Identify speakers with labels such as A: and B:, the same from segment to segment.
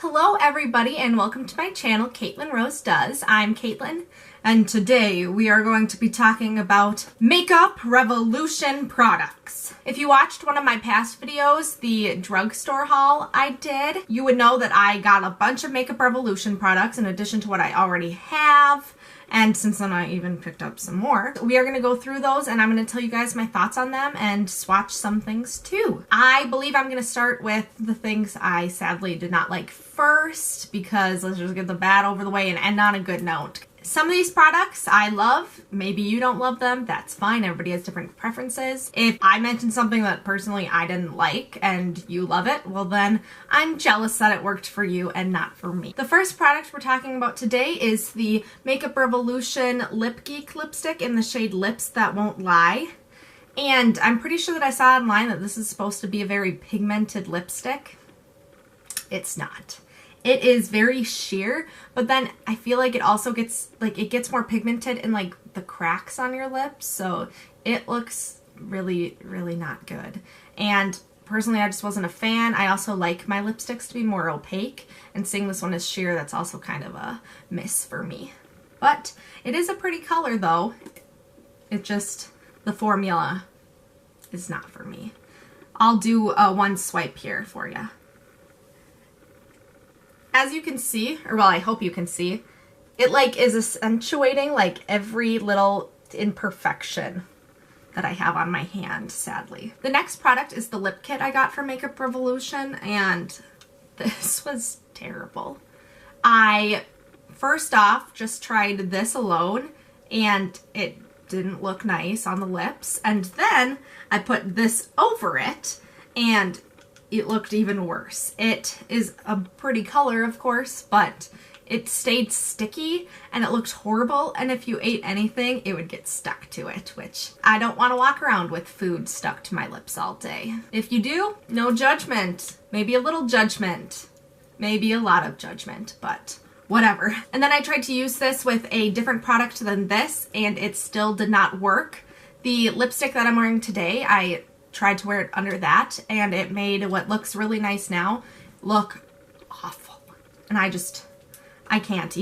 A: Hello everybody and welcome to my channel, Caitlyn Rose Does. I'm Caitlyn and today we are going to be talking about Makeup Revolution products. If you watched one of my past videos, the drugstore haul I did, you would know that I got a bunch of Makeup Revolution products in addition to what I already have. And since then I even picked up some more. We are going to go through those and I'm going to tell you guys my thoughts on them and swatch some things too. I believe I'm going to start with the things I sadly did not like first, because let's just get the bad over the way and end on a good note. Some of these products I love. Maybe you don't love them. That's fine. Everybody has different preferences. If I mentioned something that personally I didn't like and you love it, well then I'm jealous that it worked for you and not for me. The first product we're talking about today is the Makeup Revolution Geek Lipstick in the shade Lips That Won't Lie. And I'm pretty sure that I saw online that this is supposed to be a very pigmented lipstick. It's not. It is very sheer, but then I feel like it also gets, it gets more pigmented in like the cracks on your lips, so it looks really, really not good. And personally, I just wasn't a fan. I also like my lipsticks to be more opaque, and seeing this one as sheer, that's also kind of a miss for me. But it is a pretty color though. It just, the formula is not for me. I'll do one swipe here for you. As you can see, or well, I hope you can see, it is accentuating every little imperfection that I have on my hand, sadly. The next product is the lip kit I got from Makeup Revolution, and this was terrible. I, first off, just tried this alone, and it didn't look nice on the lips, and then I put this over it, and it looked even worse. It is a pretty color, of course, but it stayed sticky and it looked horrible, and if you ate anything, it would get stuck to it, which I don't want to walk around with food stuck to my lips all day. If you do, no judgment. Maybe a little judgment. Maybe a lot of judgment, but whatever. And then I tried to use this with a different product than this, and it still did not work. The lipstick that I'm wearing today, I tried to wear it under that, and it made what looks really nice now look awful. And I can't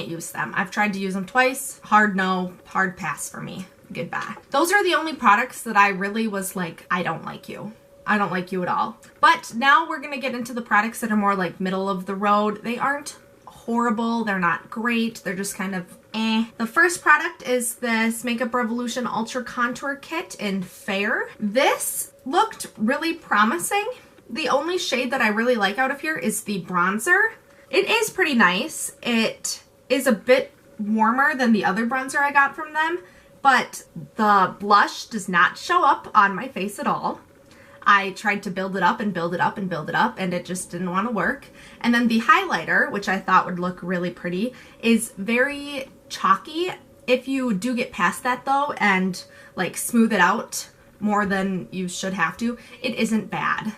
A: use them. I've tried to use them twice. Hard no, hard pass for me. Goodbye. Those are the only products that I really was like, I don't like you. I don't like you at all. But now we're gonna get into the products that are more like middle of the road. They aren't horrible, they're not great, they're just kind of eh. The first product is this Makeup Revolution Ultra Contour Kit in Fair. This looked really promising. The only shade that I really like out of here is the bronzer. It is pretty nice. It is a bit warmer than the other bronzer I got from them, but the blush does not show up on my face at all. I tried to build it up and build it up and build it up, and it just didn't want to work. And then the highlighter, which I thought would look really pretty, is very chalky. If you do get past that though and smooth it out more than you should have to, it isn't bad.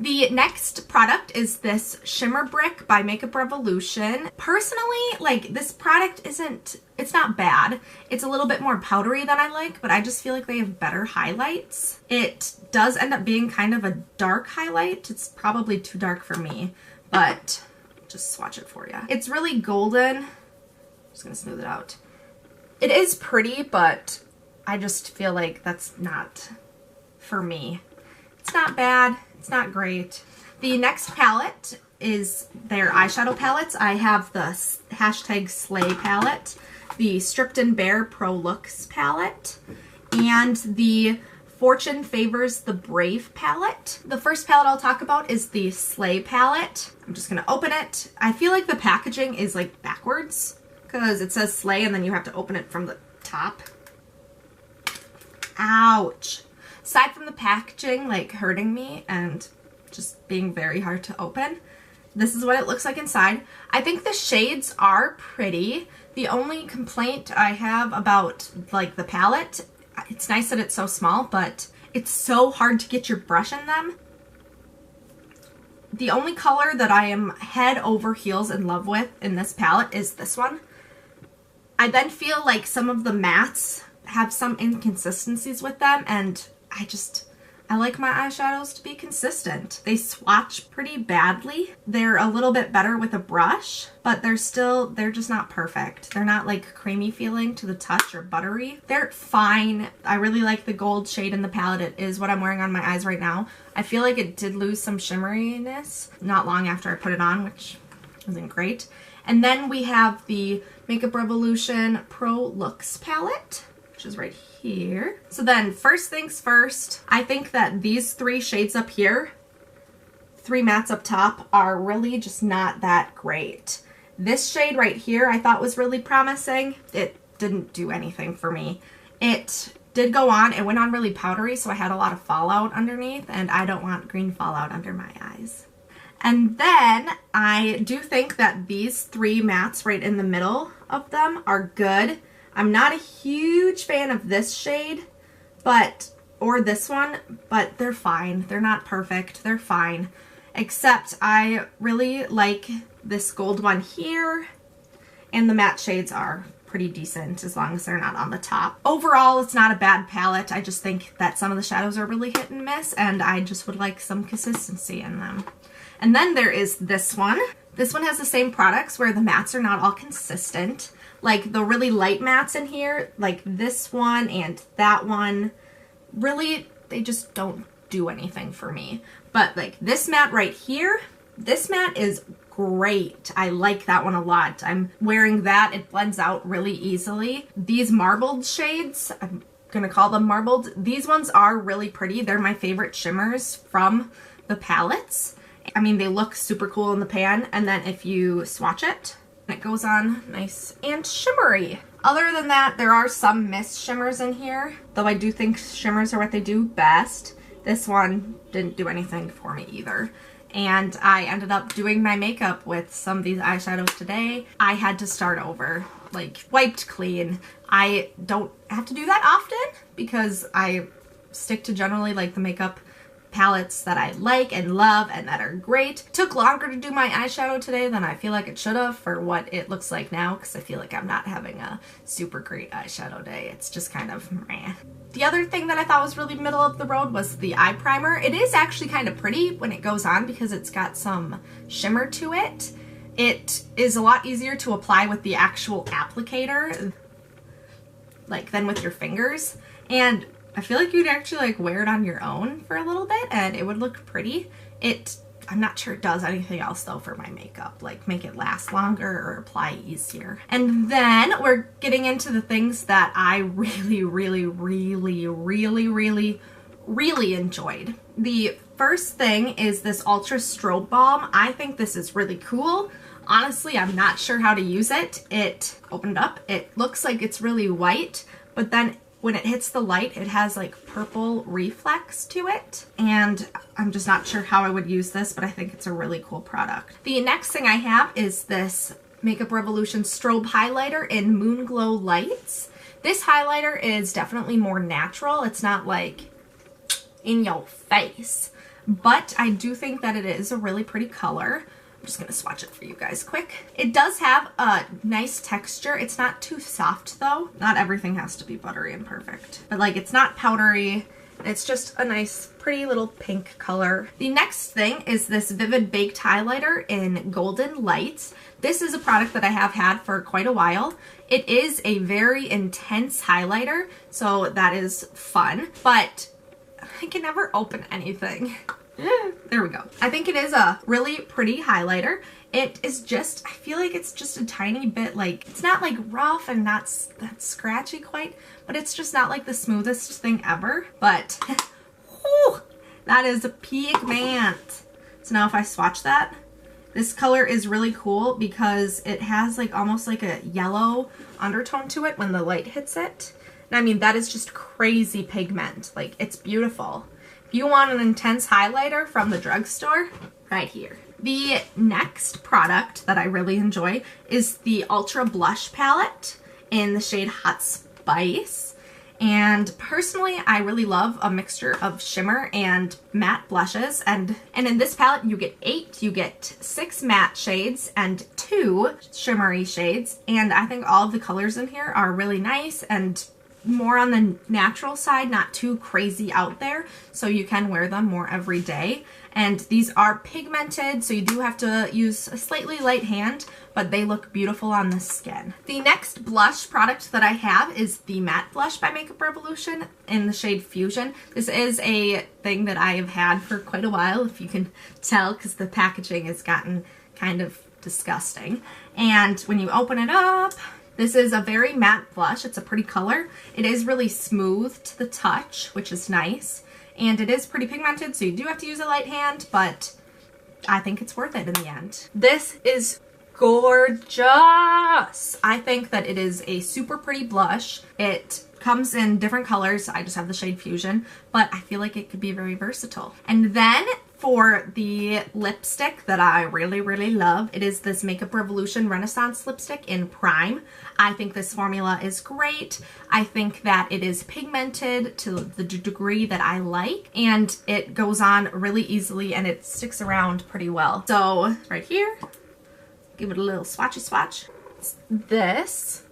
A: The next product is this Shimmer Brick by Makeup Revolution. Personally, this product it's not bad. It's a little bit more powdery than I like, but I just feel like they have better highlights. It does end up being kind of a dark highlight. It's probably too dark for me, but just swatch it for you. It's really golden. I'm just gonna smooth it out. It is pretty, but I just feel like that's not for me. It's not bad. It's not great. The next palette is their eyeshadow palettes. I have the hashtag Slay palette, the Stripped and Bare Pro Looks palette, and the Fortune Favors the Brave palette. The first palette I'll talk about is the Slay palette. I'm just gonna open it. I feel like the packaging is backwards because it says Slay and then you have to open it from the top. Ouch. Aside from the packaging hurting me and just being very hard to open, this is what it looks like inside. I think the shades are pretty. The only complaint I have about the palette, it's nice that it's so small, but it's so hard to get your brush in them. The only color that I am head over heels in love with in this palette is this one. I then feel like some of the mattes have some inconsistencies with them, and I like my eyeshadows to be consistent. They swatch pretty badly. They're a little bit better with a brush, but they're just not perfect. They're not like creamy feeling to the touch or buttery. They're fine. I really like the gold shade in the palette. It is what I'm wearing on my eyes right now. I feel like it did lose some shimmeriness not long after I put it on, which isn't great. And then we have the Makeup Revolution Pro Looks palette, which is right here. So then first things first, I think that these 3 shades up here, 3 mattes up top, are really just not that great. This shade right here I thought was really promising. It didn't do anything for me. It did go on, it went on really powdery, so I had a lot of fallout underneath, and I don't want green fallout under my eyes. And then I do think that these 3 mattes right in the middle of them are good. I'm not a huge fan of this shade, or this one, but they're fine. They're not perfect. They're fine. Except I really like this gold one here, and the matte shades are pretty decent as long as they're not on the top. Overall, it's not a bad palette. I just think that some of the shadows are really hit and miss, and I just would like some consistency in them. And then there is this one. This one has the same products where the mattes are not all consistent. Like the really light mattes in here, like this one and that one, really, they just don't do anything for me. But like this matte right here, this matte is great. I like that one a lot. I'm wearing that. It blends out really easily. These marbled shades, I'm gonna call them marbled. These ones are really pretty. They're my favorite shimmers from the palettes. I mean, they look super cool in the pan, and then if you swatch it, it goes on nice and shimmery. Other than that, there are some mist shimmers in here, though I do think shimmers are what they do best. This one didn't do anything for me either. And I ended up doing my makeup with some of these eyeshadows today. I had to start over, like wiped clean. I don't have to do that often because I stick to generally like the makeup palettes that I like and love and that are great. It took longer to do my eyeshadow today than I feel like it should have for what it looks like now, because I feel like I'm not having a super great eyeshadow day. It's just kind of meh. The other thing that I thought was really middle of the road was the eye primer. It is actually kind of pretty when it goes on because it's got some shimmer to it. It is a lot easier to apply with the actual applicator, like, than with your fingers. And I feel like you'd actually like wear it on your own for a little bit and it would look pretty. I'm not sure it does anything else though for my makeup, like make it last longer or apply easier. And then we're getting into the things that I really enjoyed. The first thing is this Ultra Strobe Balm. I think this is really cool. Honestly, I'm not sure how to use it. It opened up, it looks like it's really white, but then when it hits the light, it has like purple reflex to it. And I'm just not sure how I would use this, but I think it's a really cool product. The next thing I have is this Makeup Revolution Strobe Highlighter in Moon Glow Lights. This highlighter is definitely more natural. It's not like in your face, but I do think that it is a really pretty color. I'm just gonna swatch it for you guys quick. It does have a nice texture. It's not too soft though. Not everything has to be buttery and perfect, but like it's not powdery. It's just a nice, pretty little pink color. The next thing is this Vivid Baked Highlighter in Golden Lights. This is a product that I have had for quite a while. It is a very intense highlighter, so that is fun, but I can never open anything. There we go. I think it is a really pretty highlighter. It is just, I feel like it's just a tiny bit like, it's not like rough and not that scratchy quite, but it's just not like the smoothest thing ever. But, whew, that is a pigment. So now if I swatch that, this color is really cool because it has like almost like a yellow undertone to it when the light hits it. And I mean, that is just crazy pigment. Like, it's beautiful. If you want an intense highlighter from the drugstore, right here. The next product that I really enjoy is the Ultra Blush Palette in the shade Hot Spice. And personally, I really love a mixture of shimmer and matte blushes. And in this palette, you get 8. You get 6 matte shades and 2 shimmery shades. And I think all of the colors in here are really nice and more on the natural side, not too crazy out there, so you can wear them more every day. And these are pigmented, so you do have to use a slightly light hand, but they look beautiful on the skin. The next blush product that I have is the Matte Blush by Makeup Revolution in the shade Fusion. This is a thing that I have had for quite a while, if you can tell, because the packaging has gotten kind of disgusting. And when you open it up, this is a very matte blush. It's a pretty color. It is really smooth to the touch, which is nice. And it is pretty pigmented, so you do have to use a light hand, but I think it's worth it in the end. This is gorgeous. I think that it is a super pretty blush. It comes in different colors. I just have the shade Fusion, but I feel like it could be very versatile. And then for the lipstick that I really, really love, it is this Makeup Revolution Renaissance lipstick in Prime. I think this formula is great. I think that it is pigmented to the degree that I like, and it goes on really easily and it sticks around pretty well. So right here, give it a little swatchy swatch. This,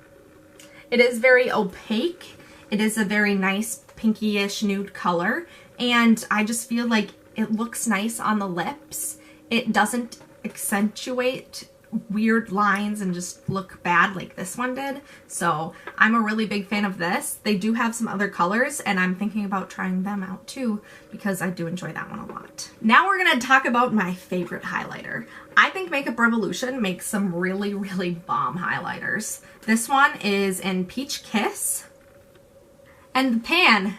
A: it is very opaque. It is a very nice pinky-ish nude color, and I just feel like it looks nice on the lips. It doesn't accentuate weird lines and just look bad like this one did. So I'm a really big fan of this. They do have some other colors, and I'm thinking about trying them out too, because I do enjoy that one a lot. Now we're gonna talk about my favorite highlighter. I think Makeup Revolution makes some really, really bomb highlighters. This one is in Peach Kiss, and the pan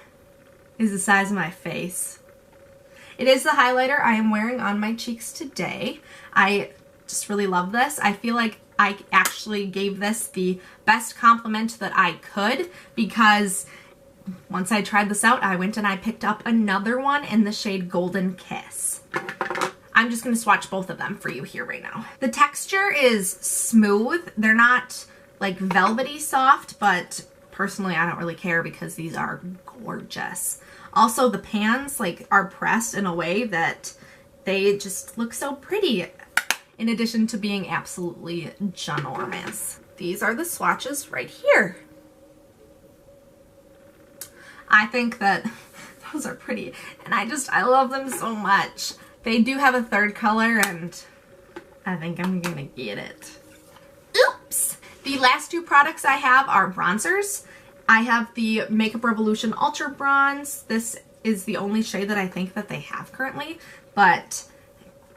A: is the size of my face. It is the highlighter I am wearing on my cheeks today. I just really love this. I feel like I actually gave this the best compliment that I could, because once I tried this out, I went and I picked up another one in the shade Golden Kiss. I'm just going to swatch both of them for you here right now. The texture is smooth. They're not like velvety soft, but personally I don't really care because these are gorgeous. Also, the pans like are pressed in a way that they just look so pretty, in addition to being absolutely ginormous. These are the swatches right here. I think that those are pretty, and I love them so much. They do have a third color, and I think I'm gonna get it. Oops! The last two products I have are bronzers. I have the Makeup Revolution Ultra Bronze. This is the only shade that I think that they have currently, but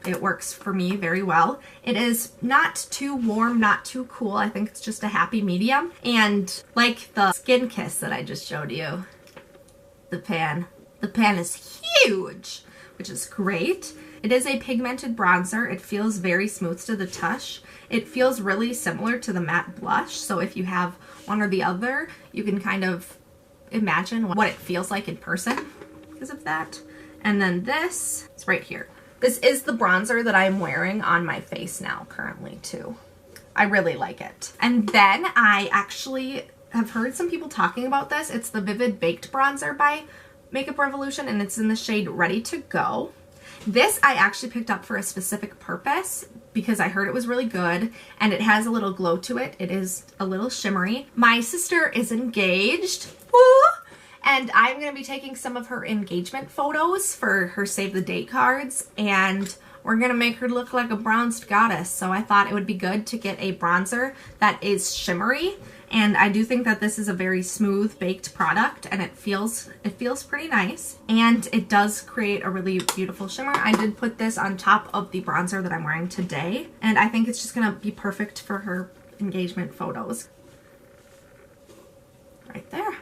A: it works for me very well. It is not too warm, not too cool. I think it's just a happy medium. And like the Skin Kiss that I just showed you, the pan is huge, which is great. It is a pigmented bronzer. It feels very smooth to the touch. It feels really similar to the matte blush, so if you have one or the other, you can kind of imagine what it feels like in person because of that. And then this is right here. This is the bronzer that I'm wearing on my face now currently too. I really like it. And then I actually have heard some people talking about this. It's the Vivid Baked Bronzer by Makeup Revolution, and it's in the shade Ready to Go. This I actually picked up for a specific purpose because I heard it was really good, and it has a little glow to it. It is a little shimmery. My sister is engaged, woo, and I'm going to be taking some of her engagement photos for her save the date cards, and we're going to make her look like a bronzed goddess. So I thought it would be good to get a bronzer that is shimmery, and I do think that this is a very smooth baked product, and it feels pretty nice, and it does create a really beautiful shimmer. I did put this on top of the bronzer that I'm wearing today, and I think it's just gonna be perfect for her engagement photos. Right there.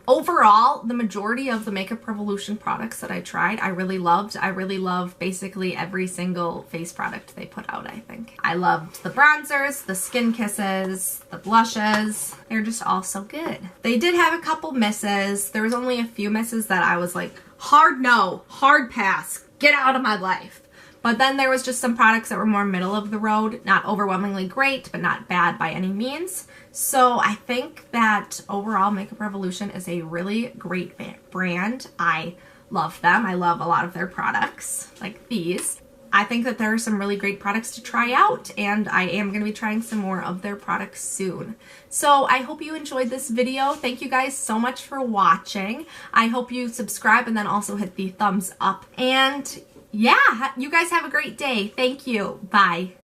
A: Overall, the majority of the Makeup Revolution products that I tried, I really loved. I really love basically every single face product they put out, I think. I loved the bronzers, the Skin Kisses, the blushes. They're just all so good. They did have a couple misses. There was only a few misses that I was like, hard no, hard pass, get out of my life. But then there was just some products that were more middle of the road, not overwhelmingly great, but not bad by any means. So I think that overall Makeup Revolution is a really great brand. I love them. I love a lot of their products, like these. I think that there are some really great products to try out, and I am going to be trying some more of their products soon. So I hope you enjoyed this video. Thank you guys so much for watching. I hope you subscribe and then also hit the thumbs up. And yeah, you guys have a great day. Thank you. Bye.